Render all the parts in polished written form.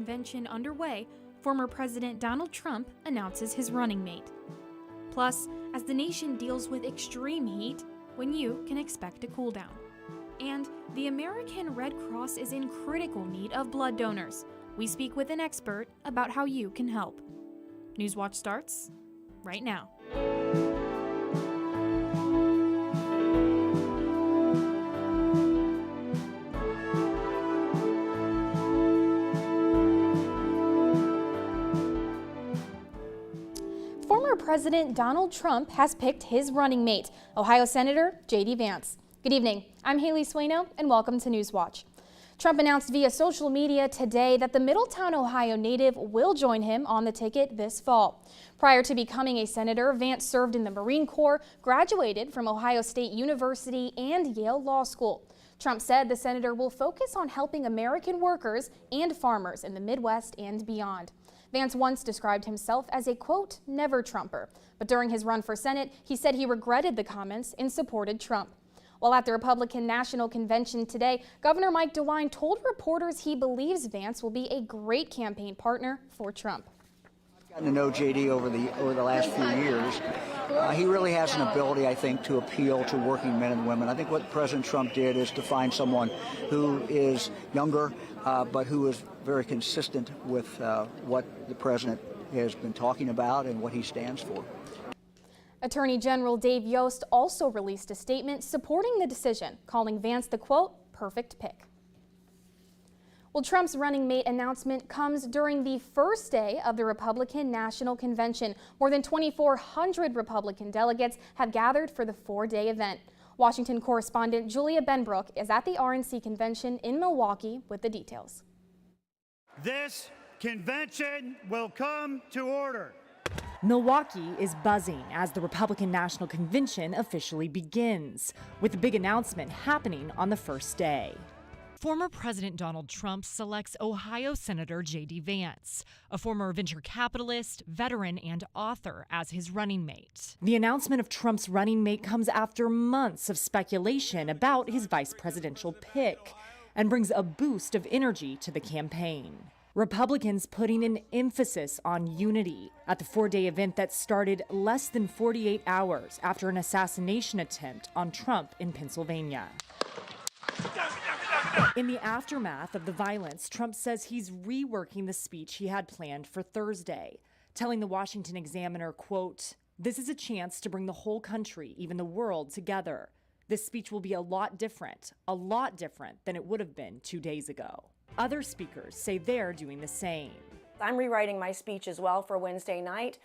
Convention underway, former President Donald Trump announces his running mate. Plus, as the nation deals with extreme heat, when you can expect a cool down. And the American Red Cross is in critical need of blood donors. We speak with an expert about how you can help. Newswatch starts right now. Former President Donald Trump has picked his running mate, Ohio Senator J.D. Vance. Good evening. I'm Haley Sueno, and welcome to Newswatch. Trump announced via social media today that the Middletown, Ohio native will join him on the ticket this fall. Prior to becoming a senator, Vance served in the Marine Corps, graduated from Ohio State University and Yale Law School. Trump said the senator will focus on helping American workers and farmers in the Midwest and beyond. Vance once described himself as a, quote, never Trumper. But during his run for Senate, he said he regretted the comments and supported Trump. While at the Republican National Convention today, Governor Mike DeWine told reporters he believes Vance will be a great campaign partner for Trump. I've gotten to know JD over the last few years. He really has an ability, I think, to appeal to working men and women. I think what President Trump did is to find someone who is younger, but who is very consistent with what the president has been talking about and what he stands for. Attorney General Dave Yost also released a statement supporting the decision, calling Vance the, quote, perfect pick. Well, Trump's running mate announcement comes during the first day of the Republican National Convention. More than 2,400 Republican delegates have gathered for the four-day event. Washington correspondent Julia Benbrook is at the RNC convention in Milwaukee with the details. This convention will come to order. Milwaukee is buzzing as the Republican National Convention officially begins, with the big announcement happening on the first day. Former President Donald Trump selects Ohio Senator J.D. Vance, a former venture capitalist, veteran, and author, as his running mate. The announcement of Trump's running mate comes after months of speculation about his vice presidential pick and brings a boost of energy to the campaign. Republicans putting an emphasis on unity at the four-day event that started less than 48 hours after an assassination attempt on Trump in Pennsylvania. In the aftermath of the violence, Trump says he's reworking the speech he had planned for Thursday, telling the Washington Examiner, quote, "This is a chance to bring the whole country, even the world, together. This speech will be a lot different than it would have been 2 days ago." Other speakers say they're doing the same. I'm rewriting my speech as well for Wednesday night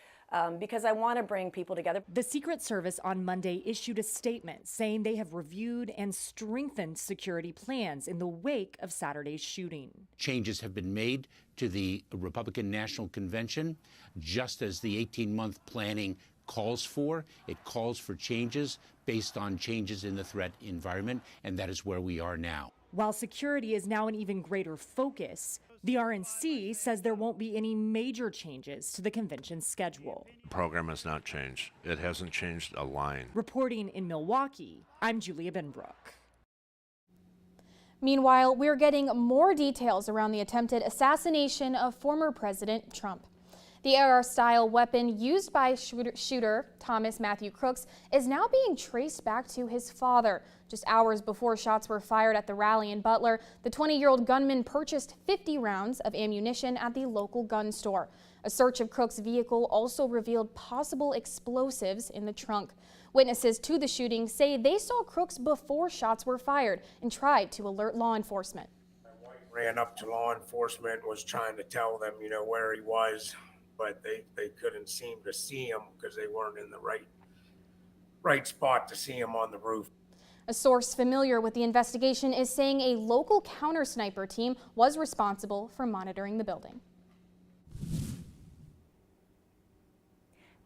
because I want to bring people together. The Secret Service on Monday issued a statement saying they have reviewed and strengthened security plans in the wake of Saturday's shooting. Changes have been made to the Republican National Convention, just as the 18-month planning calls for. It calls for changes based on changes in the threat environment, and that is where we are now. While security is now an even greater focus, the RNC says there won't be any major changes to the convention's schedule. The program has not changed. It hasn't changed a line. Reporting in Milwaukee, I'm Julia Benbrook. Meanwhile, we're getting more details around the attempted assassination of former President Trump. The AR-style weapon used by shooter Thomas Matthew Crooks is now being traced back to his father. Just hours before shots were fired at the rally in Butler, the 20-year-old gunman purchased 50 rounds of ammunition at the local gun store. A search of Crooks' vehicle also revealed possible explosives in the trunk. Witnesses to the shooting say they saw Crooks before shots were fired and tried to alert law enforcement. Ran up to law enforcement, was trying to tell them, where he was, but they couldn't seem to see him because they weren't in the right spot to see him on the roof. A source familiar with the investigation is saying a local counter-sniper team was responsible for monitoring the building.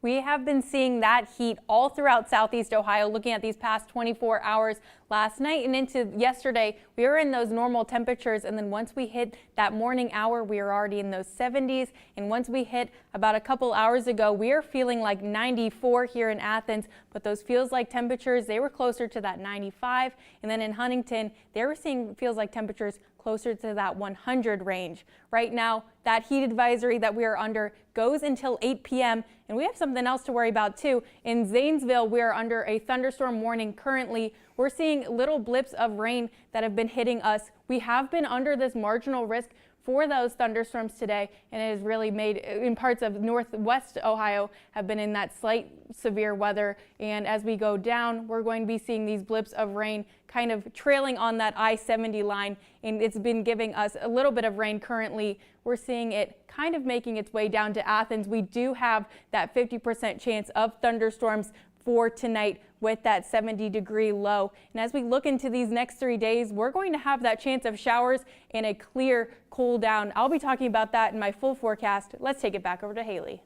We have been seeing that heat all throughout Southeast Ohio. Looking at these past 24 hours, last night and into yesterday, we were in those normal temperatures, and then once we hit that morning hour, we are already in those 70s, and once we hit about a couple hours ago, we are feeling like 94 here in Athens, but those feels like temperatures, they were closer to that 95, and then in Huntington, they were seeing feels like temperatures closer closer to that 100 range. Right now, that heat advisory that we are under goes until 8 p.m. And we have something else to worry about too. In Zanesville, we are under a thunderstorm warning currently. We're seeing little blips of rain that have been hitting us. We have been under this marginal risk for those thunderstorms today, and it has really made, in parts of northwest Ohio, have been in that slight severe weather. And as we go down, we're going to be seeing these blips of rain kind of trailing on that I-70 line, and it's been giving us a little bit of rain currently. We're seeing it kind of making its way down to Athens. We do have that 50% chance of thunderstorms for tonight with that 70-degree low. And as we look into these next 3 days, we're going to have that chance of showers and a clear cool down. I'll be talking about that in my full forecast. Let's take it back over to Haley.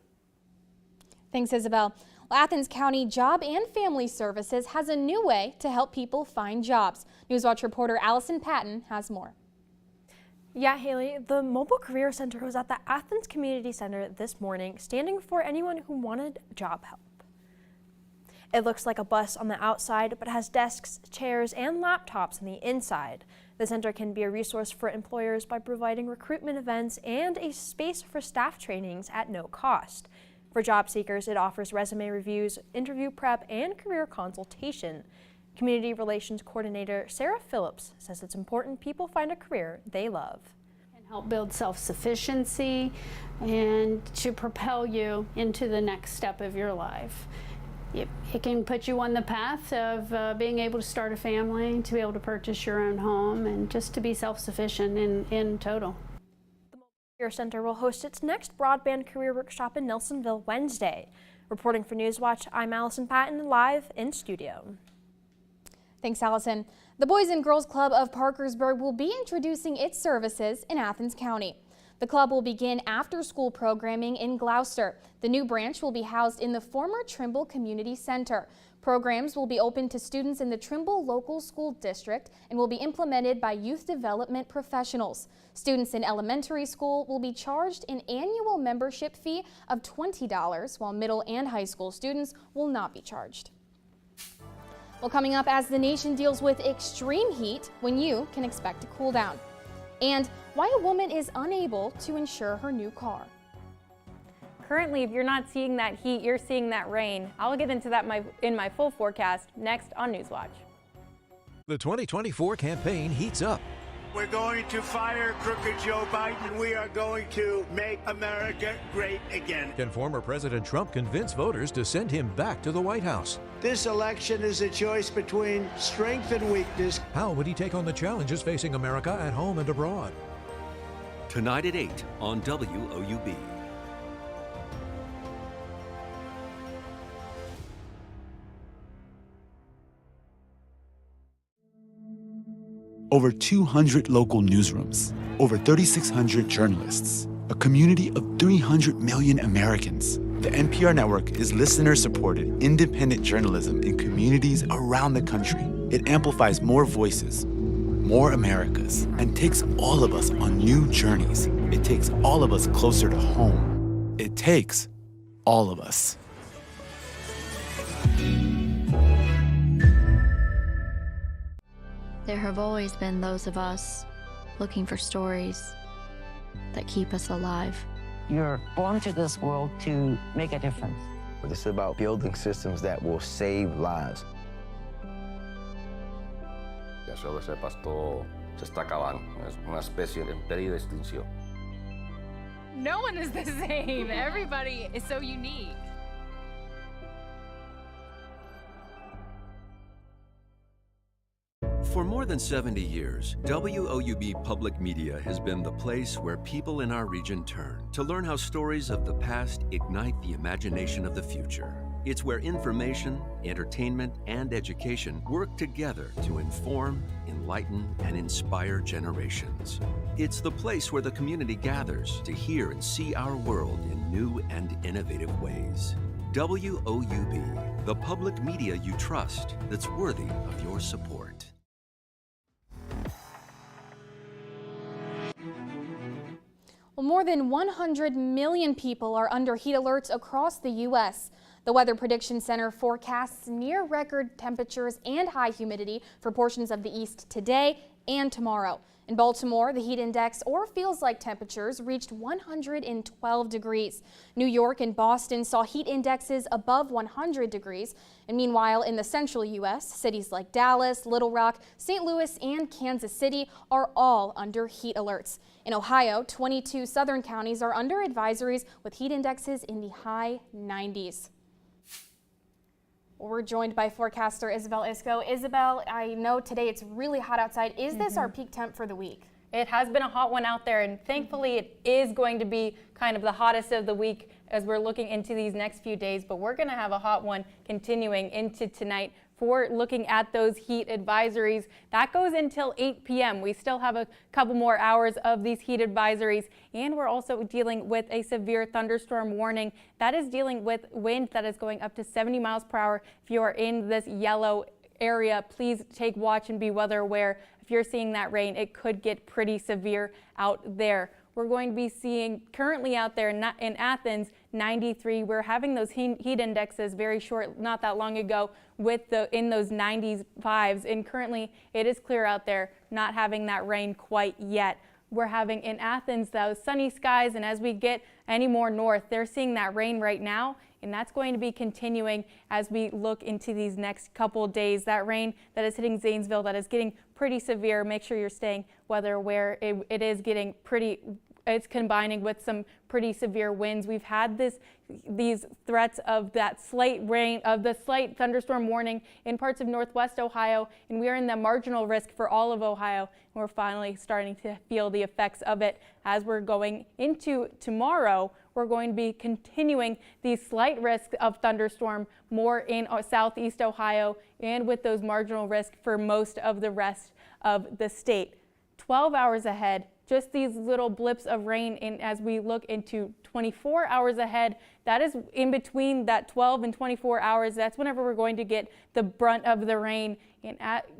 Thanks, Isabel. Well, Athens County Job and Family Services has a new way to help people find jobs. Newswatch reporter Allison Patton has more. Yeah, Haley, the Mobile Career Center was at the Athens Community Center this morning, standing for anyone who wanted job help. It looks like a bus on the outside, but has desks, chairs, and laptops on the inside. The center can be a resource for employers by providing recruitment events and a space for staff trainings at no cost. For job seekers, it offers resume reviews, interview prep, and career consultation. Community Relations Coordinator Sarah Phillips says it's important people find a career they love. And help build self-sufficiency and to propel you into the next step of your life. It can put you on the path of being able to start a family, to be able to purchase your own home, and just to be self-sufficient in total. The Mobile Career Center will host its next broadband career workshop in Nelsonville Wednesday. Reporting for Newswatch, I'm Allison Patton, live in studio. Thanks, Allison. The Boys and Girls Club of Parkersburg will be introducing its services in Athens County. The club will begin after-school programming in Gloucester. The new branch will be housed in the former Trimble Community Center. Programs will be open to students in the Trimble Local School District and will be implemented by youth development professionals. Students in elementary school will be charged an annual membership fee of $20, while middle and high school students will not be charged. Well, coming up, as the nation deals with extreme heat, when you can expect a cool down. And why a woman is unable to insure her new car. Currently, if you're not seeing that heat, you're seeing that rain. I'll get into that in my full forecast next on Newswatch. The 2024 campaign heats up. We're going to fire crooked Joe Biden. We are going to make America great again. Can former President Trump convince voters to send him back to the White House? This election is a choice between strength and weakness. How would he take on the challenges facing America at home and abroad? Tonight at 8 on WOUB. Over 200 local newsrooms, over 3,600 journalists, a community of 300 million Americans. The NPR network is listener-supported, independent journalism in communities around the country. It amplifies more voices, more Americas, and takes all of us on new journeys. It takes all of us closer to home. It takes all of us. There have always been those of us looking for stories that keep us alive. You're born to this world to make a difference. This is about building systems that will save lives. Ya solo ese pasto se está acabando. Es una especie en peligro de extinción. No one is the same. Everybody is so unique. For more than 70 years, WOUB Public Media has been the place where people in our region turn to learn how stories of the past ignite the imagination of the future. It's where information, entertainment, and education work together to inform, enlighten, and inspire generations. It's the place where the community gathers to hear and see our world in new and innovative ways. WOUB, the public media you trust that's worthy of your support. Well, more than 100 million people are under heat alerts across the U.S. The Weather Prediction Center forecasts near record temperatures and high humidity for portions of the east today and tomorrow. In Baltimore, the heat index, or feels like temperatures, reached 112 degrees. New York and Boston saw heat indexes above 100 degrees. And meanwhile, in the central U.S., cities like Dallas, Little Rock, St. Louis, and Kansas City are all under heat alerts. In Ohio, 22 southern counties are under advisories with heat indexes in the high 90s. We're joined by forecaster Isabel Isco. Isabel, I know today it's really hot outside. Is this our peak temp for the week? It has been a hot one out there, and thankfully it is going to be kind of the hottest of the week as we're looking into these next few days, but we're going to have a hot one continuing into tonight. For looking at those heat advisories, that goes until 8 p.m. We still have a couple more hours of these heat advisories, and we're also dealing with a severe thunderstorm warning. That is dealing with wind that is going up to 70 miles per hour. If you are in this yellow area, please take watch and be weather aware. If you're seeing that rain, it could get pretty severe out there. We're going to be seeing currently out there in Athens, 93. We're having those heat indexes very short, not that long ago, with in those 95s. And currently it is clear out there, not having that rain quite yet. We're having in Athens those sunny skies, and as we get any more north, they're seeing that rain right now, and that's going to be continuing as we look into these next couple days. That rain that is hitting Zanesville, that is getting pretty severe. Make sure you're staying weather aware. It is getting pretty, it's combining with some pretty severe winds. We've had these threats of that slight rain, of the slight thunderstorm warning in parts of northwest Ohio, and we are in the marginal risk for all of Ohio. And we're finally starting to feel the effects of it as we're going into tomorrow. We're going to be continuing these slight risks of thunderstorm more in southeast Ohio and with those marginal risks for most of the rest of the state. 12 hours ahead, just these little blips of rain as we look into 24 hours ahead. That is in between that 12 and 24 hours. That's whenever we're going to get the brunt of the rain. And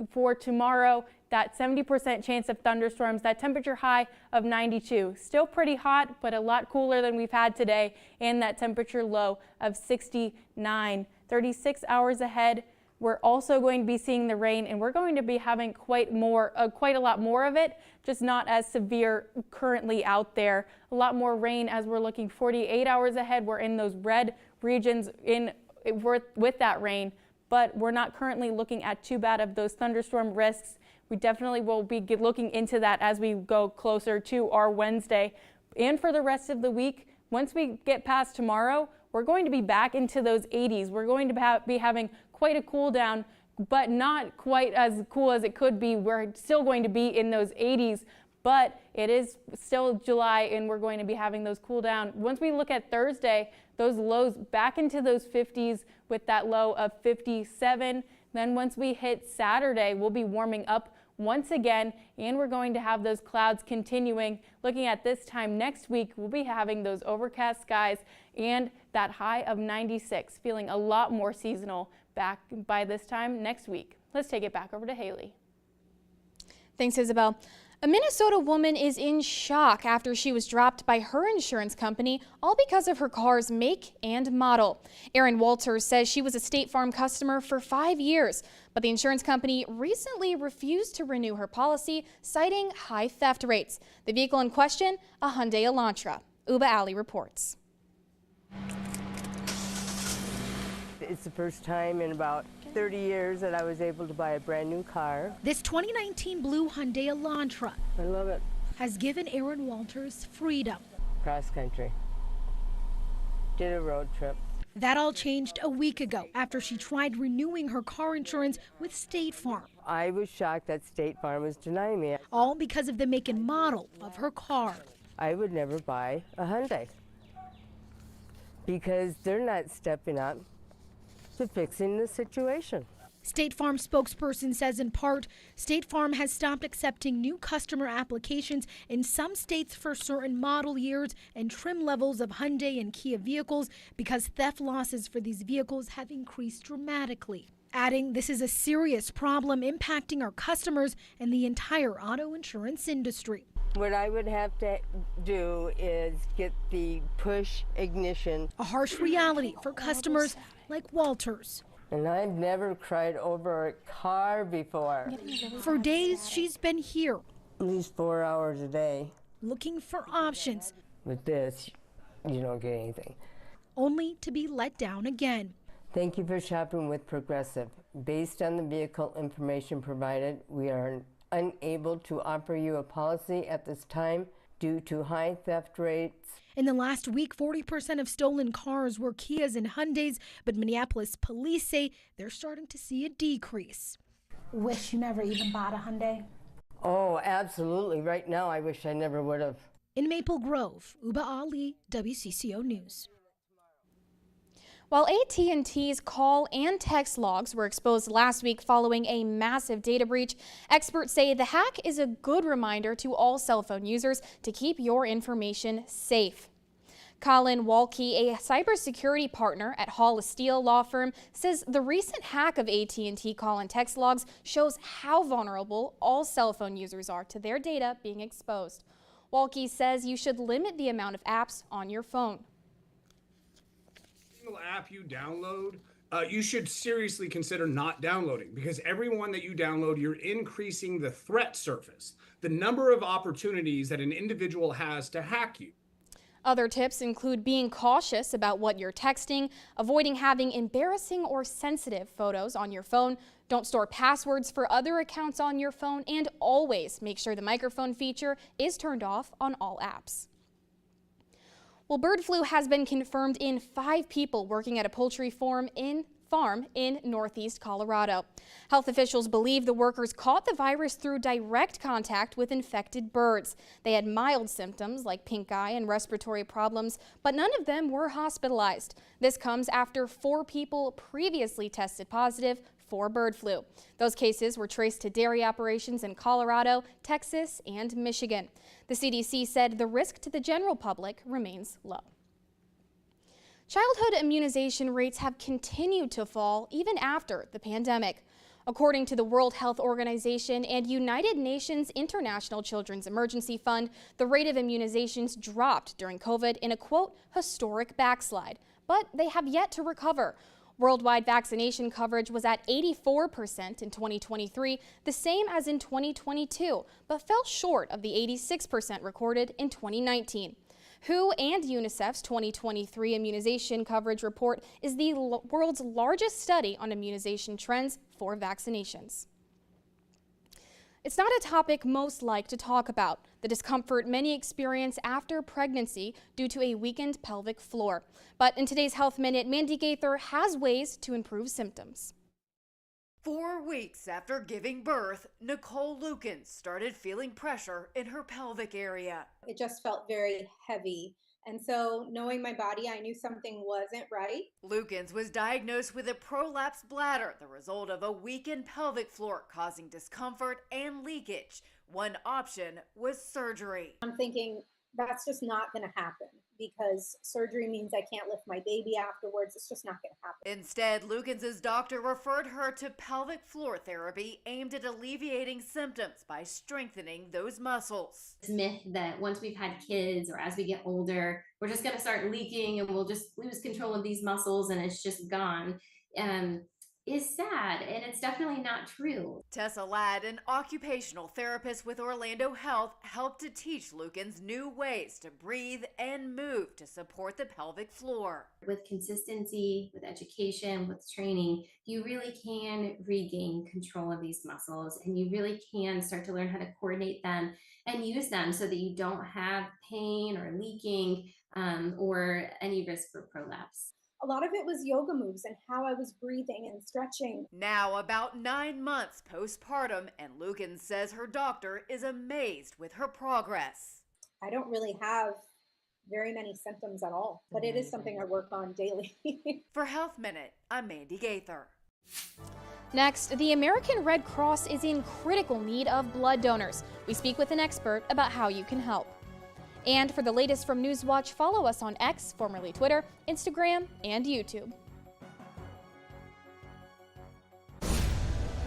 for tomorrow, that 70% chance of thunderstorms, that temperature high of 92. Still pretty hot, but a lot cooler than we've had today, and that temperature low of 69. 36 hours ahead, we're also going to be seeing the rain, and we're going to be having quite a lot more of it, just not as severe currently out there. A lot more rain as we're looking 48 hours ahead. We're in those red regions with that rain, but we're not currently looking at too bad of those thunderstorm risks. We definitely will be looking into that as we go closer to our Wednesday. And for the rest of the week, once we get past tomorrow, we're going to be back into those 80s. We're going to be having quite a cool down, but not quite as cool as it could be. We're still going to be in those 80s, but it is still July, and we're going to be having those cool down. Once we look at Thursday, those lows back into those 50s with that low of 57. Then once we hit Saturday, we'll be warming up once again, and we're going to have those clouds continuing. Looking at this time next week, we'll be having those overcast skies and that high of 96, feeling a lot more seasonal back by this time next week. Let's take it back over to Haley. Thanks, Isabel. A Minnesota woman is in shock after she was dropped by her insurance company, all because of her car's make and model. Erin Walters says she was a State Farm customer for 5 years, but the insurance company recently refused to renew her policy, citing high theft rates. The vehicle in question, a Hyundai Elantra. Uba Ali reports. It's the first time in about 30 years that I was able to buy a brand new car. This 2019 blue Hyundai Elantra, I love it, has given Erin Walters freedom. Cross country. Did a road trip. That all changed a week ago after she tried renewing her car insurance with State Farm. I was shocked that State Farm was denying me. All because of the make and model of her car. I would never buy a Hyundai because they're not stepping up to fixing the situation. State Farm spokesperson says in part, State Farm has stopped accepting new customer applications in some states for certain model years and trim levels of Hyundai and Kia vehicles because theft losses for these vehicles have increased dramatically. Adding, this is a serious problem impacting our customers and the entire auto insurance industry. What I would have to do is get the push ignition. A harsh reality for customers like Walters. And I've never cried over a car before. For days, she's been here. At least 4 hours a day. looking for options, With this, you don't get anything. only to be let down again. Thank you for shopping with Progressive. Based on the vehicle information provided, we are unable to offer you a policy at this time due to high theft rates. In the last week, 40% of stolen cars were Kias and Hyundais, but Minneapolis police say they're starting to see a decrease. Wish you never even bought a Hyundai? Oh, absolutely. Right now, I wish I never would have. In Maple Grove, Uba Ali, WCCO News. While AT&T's call and text logs were exposed last week following a massive data breach, experts say the hack is a good reminder to all cell phone users to keep your information safe. Colin Walke, a cybersecurity partner at Hall Steele law firm, says the recent hack of AT&T call and text logs shows how vulnerable all cell phone users are to their data being exposed. Walke says you should limit the amount of apps on your phone. Single app you download, you should seriously consider not downloading, because every one that you download, you're increasing the threat surface, the number of opportunities that an individual has to hack you. Other tips include being cautious about what you're texting, avoiding having embarrassing or sensitive photos on your phone, don't store passwords for other accounts on your phone, and always make sure the microphone feature is turned off on all apps. Well, bird flu has been confirmed in 5 people working at a poultry farm in northeast Colorado. Health officials believe the workers caught the virus through direct contact with infected birds. They had mild symptoms like pink eye and respiratory problems, but none of them were hospitalized. This comes after 4 people previously tested positive for bird flu. Those cases were traced to dairy operations in Colorado, Texas, and Michigan. The CDC said the risk to the general public remains low. Childhood immunization rates have continued to fall even after the pandemic. According to the World Health Organization and United Nations International Children's Emergency Fund, the rate of immunizations dropped during COVID in a, quote, historic backslide, but they have yet to recover. Worldwide vaccination coverage was at 84% in 2023, the same as in 2022, but fell short of the 86% recorded in 2019. WHO and UNICEF's 2023 immunization coverage report is the world's largest study on immunization trends for vaccinations. It's not a topic most like to talk about, the discomfort many experience after pregnancy due to a weakened pelvic floor. But in today's Health Minute, Mandy Gaither has ways to improve symptoms. 4 weeks after giving birth, Nicole Lukens started feeling pressure in her pelvic area. It just felt very heavy. And so knowing my body, I knew something wasn't right. Lukens was diagnosed with a prolapsed bladder, the result of a weakened pelvic floor causing discomfort and leakage. One option was surgery. I'm thinking that's just not going to happen because surgery means I can't lift my baby afterwards. It's just not going to happen. Instead, Lukens' doctor referred her to pelvic floor therapy aimed at alleviating symptoms by strengthening those muscles. This myth that once we've had kids or as we get older, we're just going to start leaking and we'll just lose control of these muscles and it's just gone. Is sad, and it's definitely not true. Tessa Ladd, an occupational therapist with Orlando Health, helped to teach Lukens new ways to breathe and move to support the pelvic floor. With consistency, with education, with training, you really can regain control of these muscles, and you really can start to learn how to coordinate them and use them so that you don't have pain or leaking or any risk for prolapse. A lot of it was yoga moves and how I was breathing and stretching. Now about 9 months postpartum, and Lukens says her doctor is amazed with her progress. I don't really have very many symptoms at all, but it is something I work on daily. For Health Minute, I'm Mandy Gaither. Next, the American Red Cross is in critical need of blood donors. We speak with an expert about how you can help. And for the latest from Newswatch, follow us on X, formerly Twitter, Instagram, and YouTube.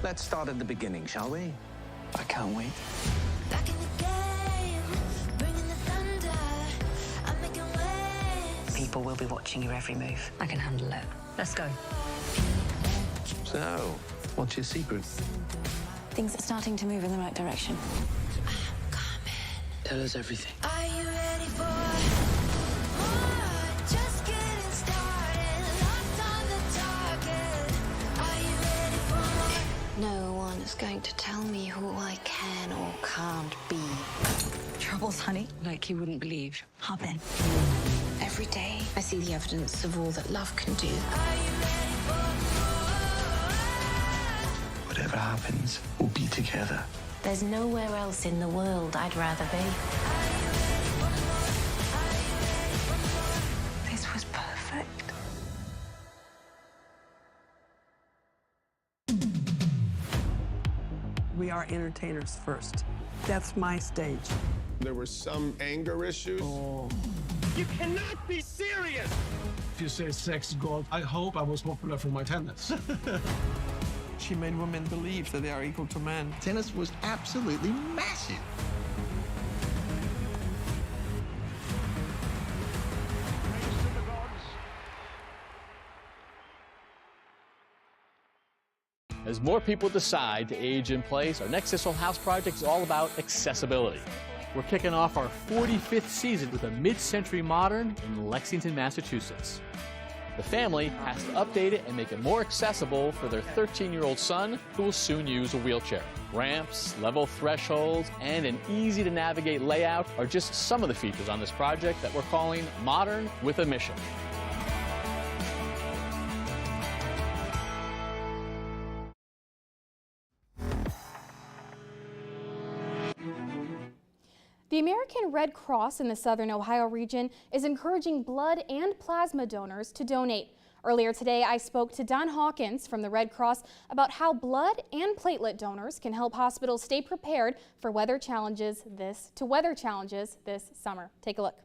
Let's start at the beginning, shall we? I can't wait. Back in the game, bringing the thunder, I'm making waves. People will be watching your every move. I can handle it. Let's go. So, what's your secret? Things are starting to move in the right direction. Tell us everything. Are you ready for more? Just getting started. Locked on the target. Are you ready for more? No one is going to tell me who I can or can't be. Troubles, honey? Like you wouldn't believe. Hop in. Every day, I see the evidence of all that love can do. Whatever happens, we'll be together. There's nowhere else in the world I'd rather be. This was perfect. We are entertainers first. That's my stage. There were some anger issues. You cannot be serious! If you say sex god, I hope I was popular for my tennis. She made women believe that they are equal to men. Tennis was absolutely massive. As more people decide to age in place, our next Cecil House project is all about accessibility. We're kicking off our 45th season with a mid-century modern in Lexington, Massachusetts. The family has to update it and make it more accessible for their 13-year-old son, who will soon use a wheelchair. Ramps, level thresholds, and an easy-to-navigate layout are just some of the features on this project that we're calling Modern with a Mission. The American Red Cross in the Southern Ohio region is encouraging blood and plasma donors to donate. Earlier today, I spoke to Don Hawkins from the Red Cross about how blood and platelet donors can help hospitals stay prepared for weather challenges this summer. Take a look.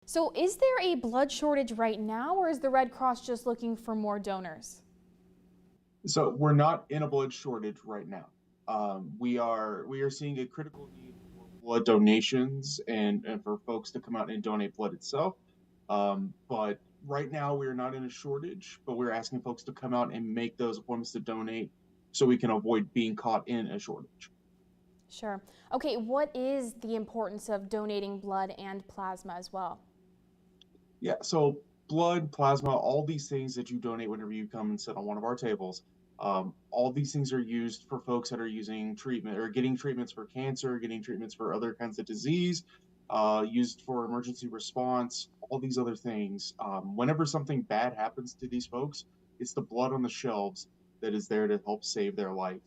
So is there a blood shortage right now, or is the Red Cross just looking for more donors? So we're not in a blood shortage right now. We are seeing a critical need for blood donations and for folks to come out and donate blood itself. But right now we're not in a shortage, but we're asking folks to come out and make those appointments to donate so we can avoid being caught in a shortage. Sure. Okay, what is the importance of donating blood and plasma as well? Yeah, so blood, plasma, all these things that you donate whenever you come and sit on one of our tables, all these things are used for folks that are using treatment or getting treatments for cancer, getting treatments for other kinds of disease, used for emergency response, all these other things. Whenever something bad happens to these folks, it's the blood on the shelves that is there to help save their life.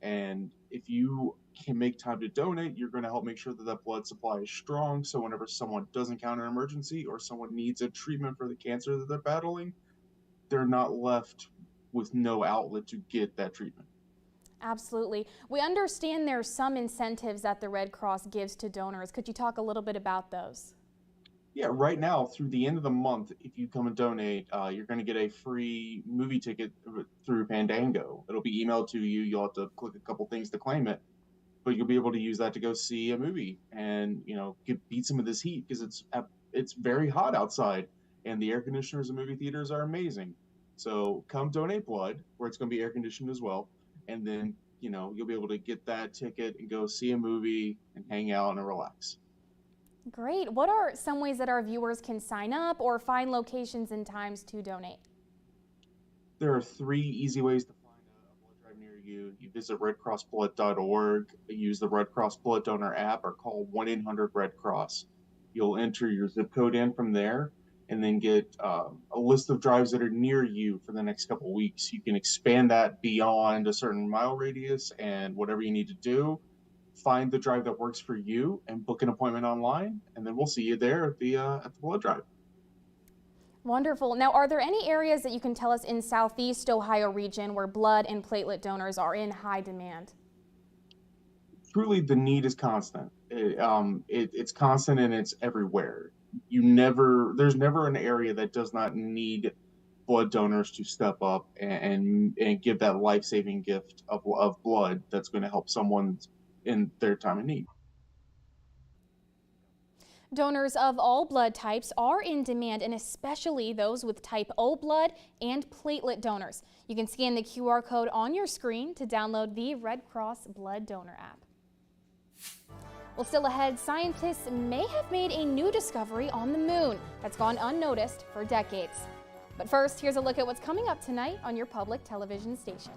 And if you can make time to donate, you're going to help make sure that that blood supply is strong. So whenever someone does encounter an emergency or someone needs a treatment for the cancer that they're battling, they're not left with no outlet to get that treatment. Absolutely. We understand there's some incentives that the Red Cross gives to donors. Could you talk a little bit about those? Yeah, right now, through the end of the month, if you come and donate, you're going to get a free movie ticket through Fandango. It'll be emailed to you. You'll have to click a couple things to claim it, but you'll be able to use that to go see a movie and, you know, beat some of this heat because it's very hot outside and the air conditioners in movie theaters are amazing. So come donate blood, where it's going to be air conditioned as well, and then, you know, you'll be able to get that ticket and go see a movie and hang out and relax. Great. What are some ways that our viewers can sign up or find locations and times to donate? There are 3 easy ways to find a blood drive near you. You visit redcrossblood.org, use the Red Cross Blood Donor app, or call 1-800-RED-CROSS. You'll enter your zip code in from there and then get a list of drives that are near you for the next couple of weeks. You can expand that beyond a certain mile radius, and whatever you need to do, find the drive that works for you and book an appointment online, and then we'll see you there at the blood drive. Wonderful. Now, are there any areas that you can tell us in Southeast Ohio region where blood and platelet donors are in high demand? Truly, the need is constant. It's constant and it's everywhere. There's never an area that does not need blood donors to step up and give that life-saving gift of blood that's going to help someone in their time of need. Donors of all blood types are in demand, and especially those with type O blood and platelet donors. You can scan the QR code on your screen to download the Red Cross Blood Donor app. Well, still ahead, scientists may have made a new discovery on the moon that's gone unnoticed for decades. But first, here's a look at what's coming up tonight on your public television station.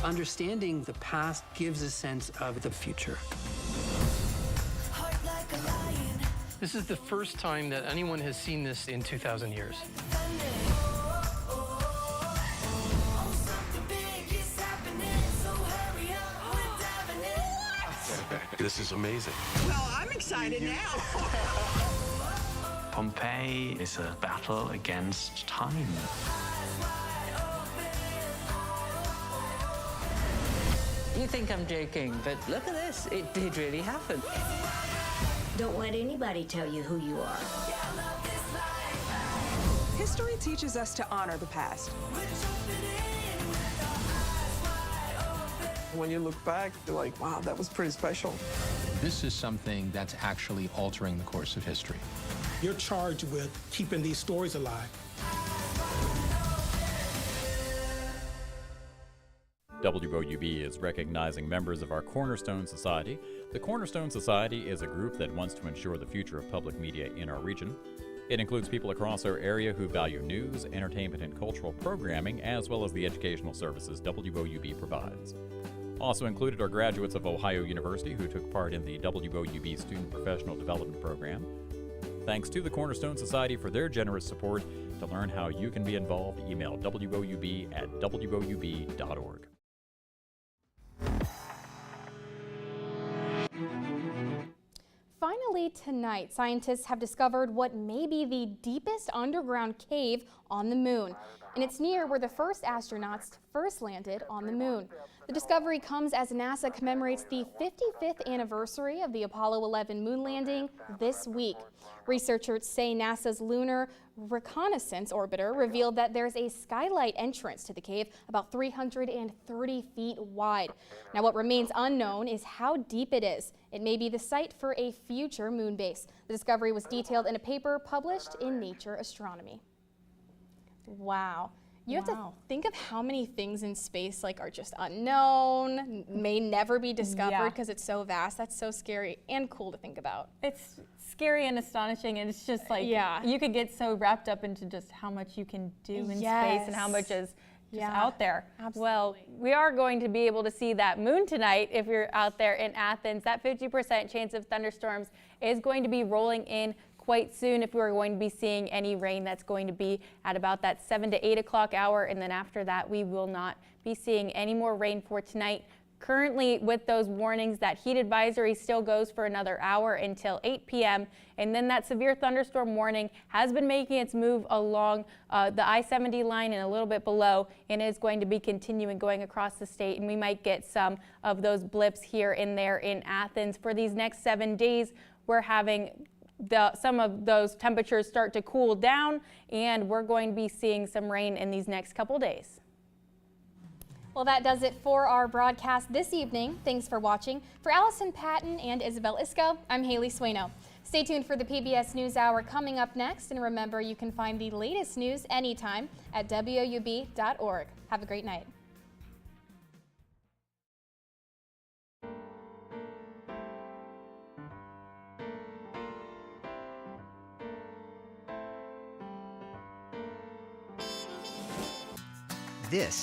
Understanding the past gives a sense of the future. This is the first time that anyone has seen this in 2,000 years. This is amazing. Well, I'm excited now. Pompeii is a battle against time. You think I'm joking, but look at this. It did really happen. Don't let anybody tell you who you are. History teaches us to honor the past. When you look back, you're like, wow, that was pretty special. This is something that's actually altering the course of history. You're charged with keeping these stories alive. WOUB is recognizing members of our Cornerstone Society. The Cornerstone Society is a group that wants to ensure the future of public media in our region. It includes people across our area who value news, entertainment, and cultural programming, as well as the educational services WOUB provides. Also included are graduates of Ohio University who took part in the WOUB Student Professional Development Program. Thanks to the Cornerstone Society for their generous support. To learn how you can be involved, email woub@woub.org. Finally tonight, scientists have discovered what may be the deepest underground cave on the moon, and it's near where the first astronauts first landed on the moon. The discovery comes as NASA commemorates the 55th anniversary of the Apollo 11 moon landing this week. Researchers say NASA's Lunar Reconnaissance Orbiter revealed that there's a skylight entrance to the cave about 330 feet wide. Now, what remains unknown is how deep it is. It may be the site for a future moon base. The discovery was detailed in a paper published in Nature Astronomy. Wow. You have to think of how many things in space are just unknown, may never be discovered because it's so vast. That's so scary and cool to think about. It's scary and astonishing, and it's just you could get so wrapped up into just how much you can do in space and how much is just out there. Absolutely. Well, we are going to be able to see that moon tonight if you're out there in Athens. That 50% chance of thunderstorms is going to be rolling in quite soon if we're going to be seeing any rain. That's going to be at about that 7 to 8 o'clock hour, and then after that we will not be seeing any more rain for tonight. Currently, with those warnings, that heat advisory still goes for another hour until 8 p.m. And then that severe thunderstorm warning has been making its move along the I-70 line and a little bit below, and is going to be continuing going across the state. And we might get some of those blips here and there in Athens. For these next 7 days, we're having some of those temperatures start to cool down, and we're going to be seeing some rain in these next couple days. Well, that does it for our broadcast this evening. Thanks for watching. For Allison Patton and Isabel Isco, I'm Haley Sueno. Stay tuned for the PBS NewsHour coming up next, and remember, you can find the latest news anytime at woub.org. Have a great night. This